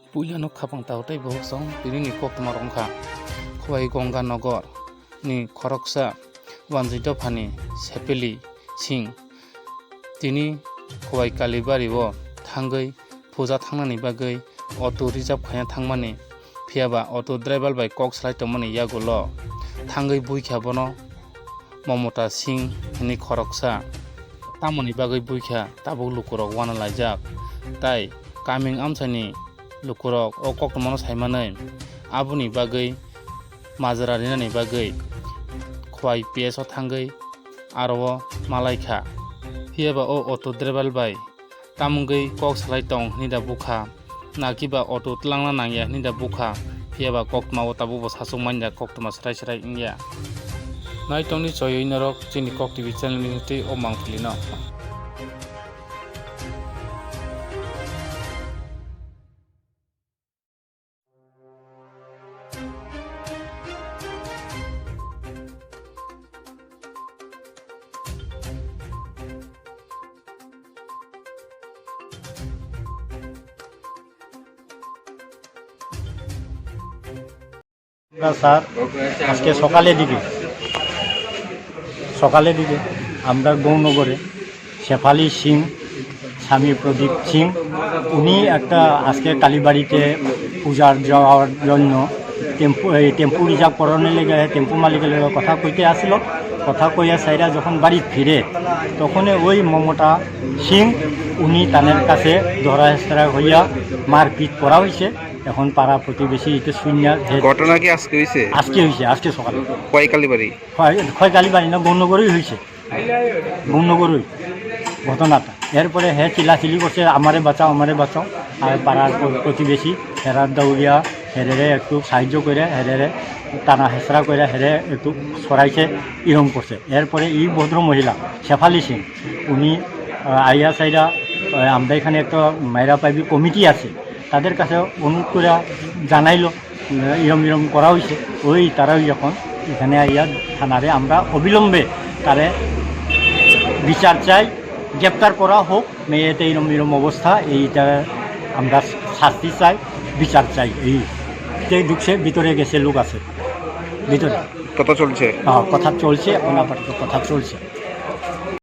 Puilano khapang tautai bohok song pirini kok tamarongkha khwai Ganga Nagar ni khoroksa wanjito phani sepeli sing tini khwai Kalibari o thangoi puja thangnani bagoi auto reserve khaya thangmani phiaba auto driver bai kok slai tongmani yagulo thangoi buikha bono Mamata Singh ni khoroksa tamoni bagoi buikha tabuk lukurok wana laijak tai kaming amsani lukurok o koktomono saimanai abuni bagoi majararinani bagoi khwai PS o thangoi aro malaikha phiaba o auto driver bai tamungoi kok slai tong nida bukha nakiba auto tlangna nangya nida bukha phiaba kokmawo tabubo sasung manja koktoma srai ingya naitongni choyoi narok chini kok TV channel ni tei o mangpilino sir আজকে সকালের দিকে আমরা গৌনগরে শেফালি সিং স্বামী প্রদীপ সিং উনি একটা আজকে কালীবাড়িতে পূজার যাওয়ার জন্য টেম্পু রিজার্ভ করানোর লেগে টেম্পু মালিকের লেগে কথা কইতে আসলো কথা কইয়া সাইরা যখন বাড়ি ফিরে তখন ওই মমতা সিং উনি তাদের কাছে ধরা হেস্তরা হইয়া মারপিট করা হয়েছে। এখন পাড়া প্রতিবেশী এটা শূন্য ঘটনা কি আজকে হয়েছে? আজকে সকালে কয় কালীবাড়ি না গৌনগরই হয়েছে, গৌনগরই ঘটনাটা। এরপরে চিলাচিলি করছে আমারে বাঁচাও আর পাড়ার প্রতিবেশী হেরার দৌড়িয়া হেরে একটু সাহায্য করে হেরে টানা হেসরা করে হেরে একটু সরাইছে ইরম করছে। এরপরে এই ভদ্র মহিলা শেফালি সিং উনি আইয়া সাইরা আমরা এখানে একটা মায়েরা পাইবি কমিটি আছে তাদের কাছে অনুরোধ করে জানাইলো ইরম করা হয়েছে। ওই তারাই যখন এখানে আইয়া থানারে আমরা অবিলম্বে তারে বিচার চাই, গ্রেপ্তার করা হোক। মেয়েতে ইরম অবস্থা এইটা আমরা শাস্তি চাই, বিচার চাই। এই ঢুকছে ভিতরে গেছে লোক আছে ভিতরে কথা চলছে এখন আপাতত কথা চলছে।